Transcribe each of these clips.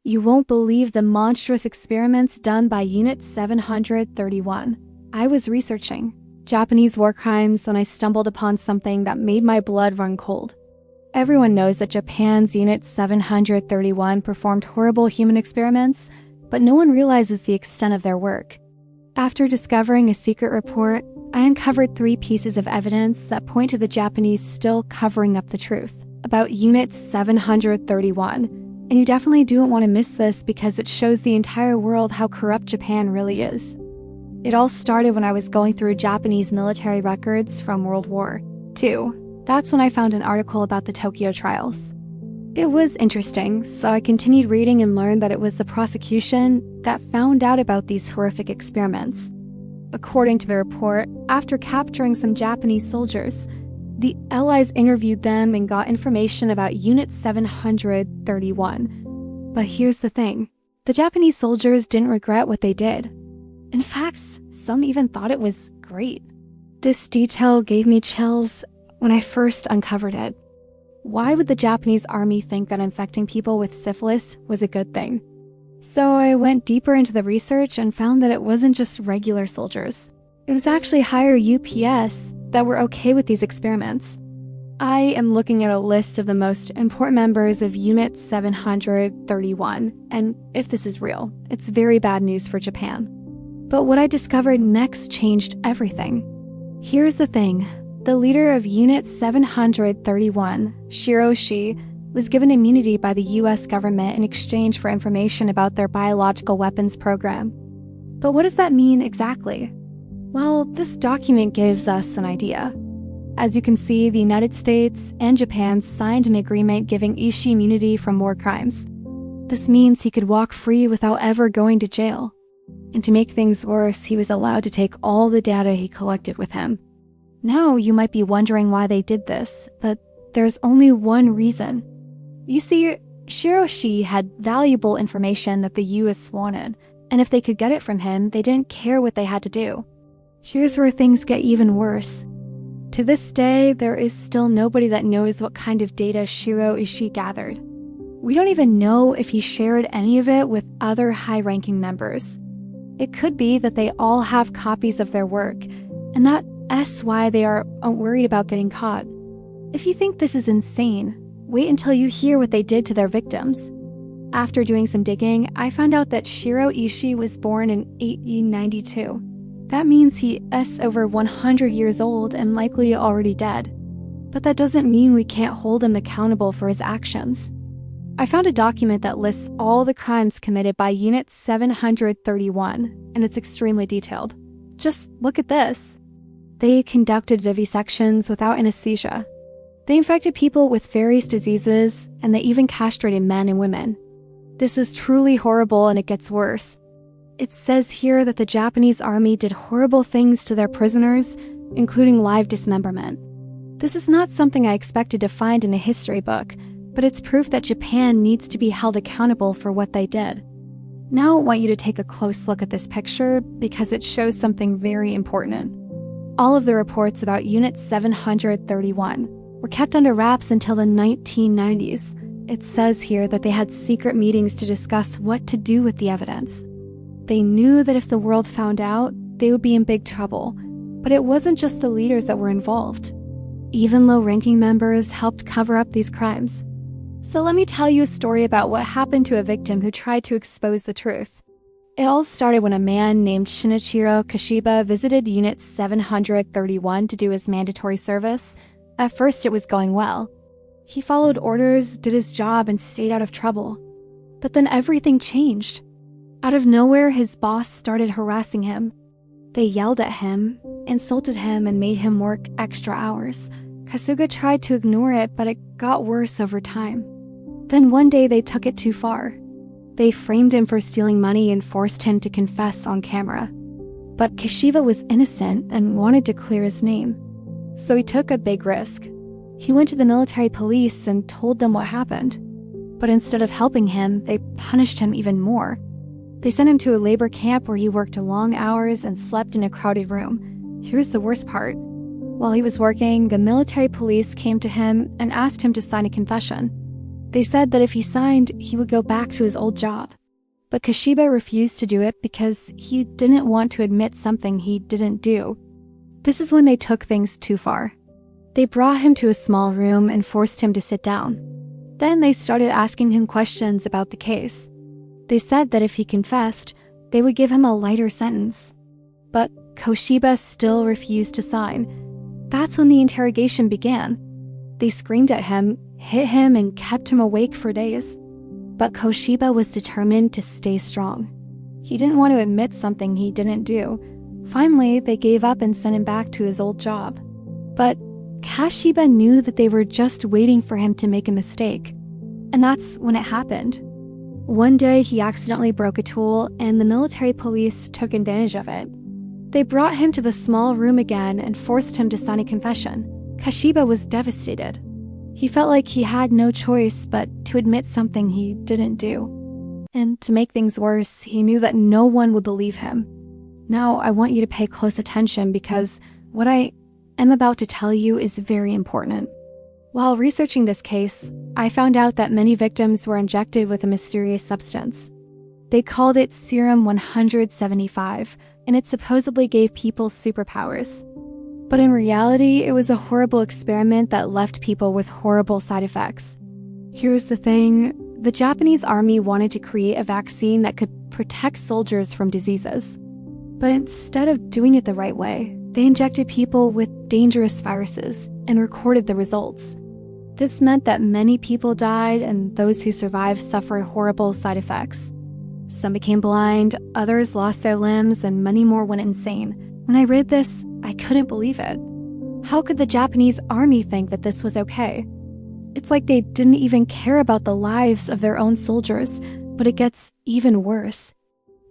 You won't believe the monstrous experiments done by Unit 731. I was researching Japanese war crimes when I stumbled upon something that made my blood run cold. Everyone knows that Japan's Unit 731 performed horrible human experiments, but no one realizes the extent of their work. After discovering a secret report, I uncovered 3 pieces of evidence that point to the Japanese still covering up the truth about Unit 731. And you definitely don't want to miss this because it shows the entire world how corrupt Japan really is. It all started when I was going through Japanese military records from World War II. That's when I found an article about the Tokyo trials. It was interesting, so I continued reading and learned that it was the prosecution that found out about these horrific experiments. According to the report, after capturing some Japanese soldiers, the Allies interviewed them and got information about Unit 731. But here's the thing. The Japanese soldiers didn't regret what they did. In fact, some even thought it was great. This detail gave me chills when I first uncovered it. Why would the Japanese army think that infecting people with syphilis was a good thing? So I went deeper into the research and found that it wasn't just regular soldiers. It was actually higher UPS that were okay with these experiments. I am looking at a list of the most important members of Unit 731, and if this is real, it's very bad news for Japan. But what I discovered next changed everything. Here's the thing. The leader of Unit 731, Shiroshi, was given immunity by the US government in exchange for information about their biological weapons program. But what does that mean exactly? Well, this document gives us an idea. As you can see, the United States and Japan signed an agreement giving Ishii immunity from war crimes. This means he could walk free without ever going to jail. And to make things worse, he was allowed to take all the data he collected with him. Now you might be wondering why they did this, but there's only one reason. You see, Shiroshi had valuable information that the US wanted, and if they could get it from him, they didn't care what they had to do. Here's where things get even worse. To this day, there is still nobody that knows what kind of data Shiro Ishii gathered. We don't even know if he shared any of it with other high-ranking members. It could be that they all have copies of their work, and that's why they are worried about getting caught. If you think this is insane, wait until you hear what they did to their victims. After doing some digging, I found out that Shiro Ishii was born in 1892. That means he is over 100 years old and likely already dead. But that doesn't mean we can't hold him accountable for his actions. I found a document that lists all the crimes committed by Unit 731, and it's extremely detailed. Just look at this. They conducted vivisections without anesthesia. They infected people with various diseases, and they even castrated men and women. This is truly horrible, and it gets worse. It says here that the Japanese army did horrible things to their prisoners, including live dismemberment. This is not something I expected to find in a history book, but it's proof that Japan needs to be held accountable for what they did. Now I want you to take a close look at this picture because it shows something very important. All of the reports about Unit 731 were kept under wraps until the 1990s. It says here that they had secret meetings to discuss what to do with the evidence. They knew that if the world found out, they would be in big trouble, but it wasn't just the leaders that were involved. Even low-ranking members helped cover up these crimes. So let me tell you a story about what happened to a victim who tried to expose the truth. It all started when a man named Shinichiro Kashiba visited Unit 731 to do his mandatory service. At first, it was going well. He followed orders, did his job, and stayed out of trouble. But then everything changed. Out of nowhere, his boss started harassing him. They yelled at him, insulted him, and made him work extra hours. Kasuga tried to ignore it, but it got worse over time. Then one day they took it too far. They framed him for stealing money and forced him to confess on camera. But Kashiba was innocent and wanted to clear his name. So he took a big risk. He went to the military police and told them what happened. But instead of helping him, they punished him even more. They sent him to a labor camp where he worked long hours and slept in a crowded room. Here's the worst part. While he was working, the military police came to him and asked him to sign a confession. They said that if he signed, he would go back to his old job. But Kashiba refused to do it because he didn't want to admit something he didn't do. This is when they took things too far. They brought him to a small room and forced him to sit down. Then they started asking him questions about the case. They said that if he confessed, they would give him a lighter sentence. But Kashiba still refused to sign. That's when the interrogation began. They screamed at him, hit him, and kept him awake for days. But Kashiba was determined to stay strong. He didn't want to admit something he didn't do. Finally, they gave up and sent him back to his old job. But Kashiba knew that they were just waiting for him to make a mistake. And that's when it happened. One day, he accidentally broke a tool, and the military police took advantage of it. They brought him to the small room again and forced him to sign a confession. Kashiba was devastated. He felt like he had no choice but to admit something he didn't do. And to make things worse, he knew that no one would believe him. Now, I want you to pay close attention because what I am about to tell you is very important. While researching this case, I found out that many victims were injected with a mysterious substance. They called it Serum 175, and it supposedly gave people superpowers. But in reality, it was a horrible experiment that left people with horrible side effects. Here's the thing, the Japanese army wanted to create a vaccine that could protect soldiers from diseases. But instead of doing it the right way, they injected people with dangerous viruses and recorded the results. This meant that many people died and those who survived suffered horrible side effects. Some became blind, others lost their limbs, and many more went insane. When I read this, I couldn't believe it. How could the Japanese army think that this was okay? It's like they didn't even care about the lives of their own soldiers, but it gets even worse.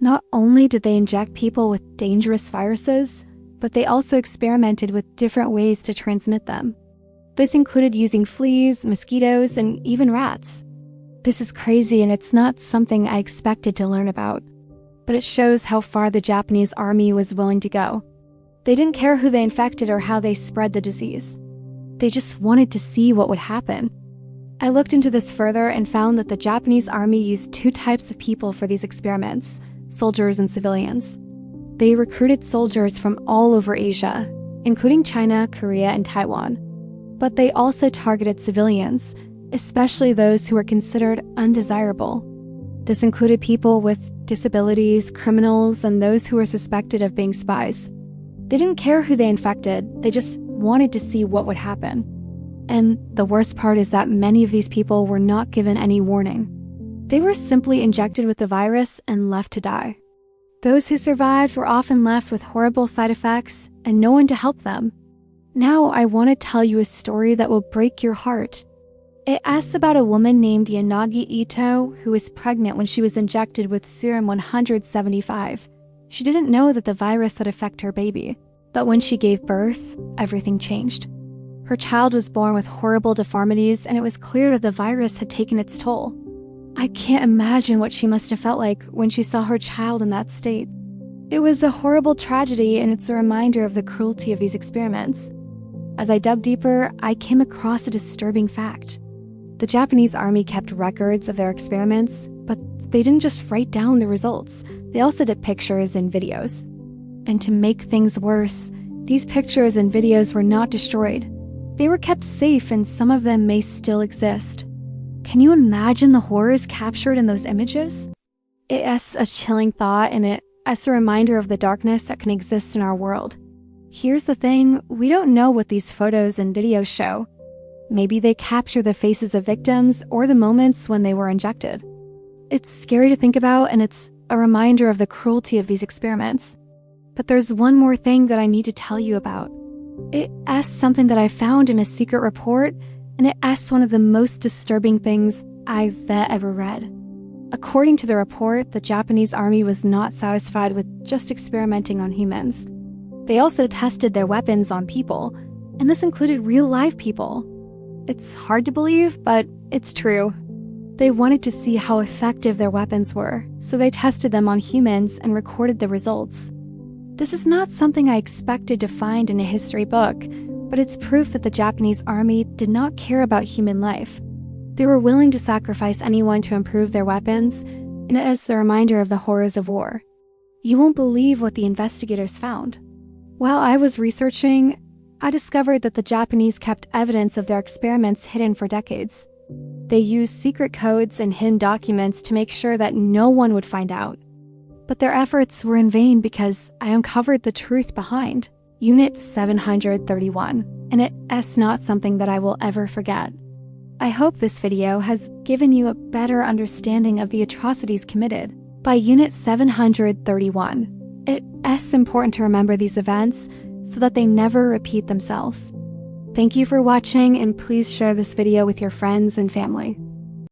Not only did they inject people with dangerous viruses, but they also experimented with different ways to transmit them. This included using fleas, mosquitoes, and even rats. This is crazy, and it's not something I expected to learn about. But it shows how far the Japanese army was willing to go. They didn't care who they infected or how they spread the disease. They just wanted to see what would happen. I looked into this further and found that the Japanese army used two types of people for these experiments, soldiers and civilians. They recruited soldiers from all over Asia, including China, Korea, and Taiwan. But they also targeted civilians, especially those who were considered undesirable. This included people with disabilities, criminals, and those who were suspected of being spies. They didn't care who they infected, they just wanted to see what would happen. And the worst part is that many of these people were not given any warning. They were simply injected with the virus and left to die. Those who survived were often left with horrible side effects and no one to help them. Now I want to tell you a story that will break your heart. It asks about a woman named Yanagi Ito who was pregnant when she was injected with Serum 175. She didn't know that the virus would affect her baby, but when she gave birth, everything changed. Her child was born with horrible deformities, and it was clear that the virus had taken its toll. I can't imagine what she must have felt like when she saw her child in that state. It was a horrible tragedy, and it's a reminder of the cruelty of these experiments. As I dug deeper, I came across a disturbing fact. The Japanese army kept records of their experiments, but they didn't just write down the results. They also did pictures and videos. And to make things worse, these pictures and videos were not destroyed. They were kept safe, and some of them may still exist. Can you imagine the horrors captured in those images? It asks a chilling thought, and it asks a reminder of the darkness that can exist in our world. Here's the thing, we don't know what these photos and videos show. Maybe they capture the faces of victims or the moments when they were injected. It's scary to think about, and it's a reminder of the cruelty of these experiments. But there's one more thing that I need to tell you about. It asks something that I found in a secret report, and it asks one of the most disturbing things I've ever read. According to the report, the Japanese army was not satisfied with just experimenting on humans. They also tested their weapons on people, and this included real live people. It's hard to believe, but it's true. They wanted to see how effective their weapons were, so they tested them on humans and recorded the results. This is not something I expected to find in a history book, but it's proof that the Japanese army did not care about human life. They were willing to sacrifice anyone to improve their weapons, and as a reminder of the horrors of war. You won't believe what the investigators found. While I was researching, I discovered that the Japanese kept evidence of their experiments hidden for decades. They used secret codes and hidden documents to make sure that no one would find out. But their efforts were in vain because I uncovered the truth behind Unit 731, and it's not something that I will ever forget. I hope this video has given you a better understanding of the atrocities committed by Unit 731. It's important to remember these events so that they never repeat themselves. Thank you for watching, and please share this video with your friends and family.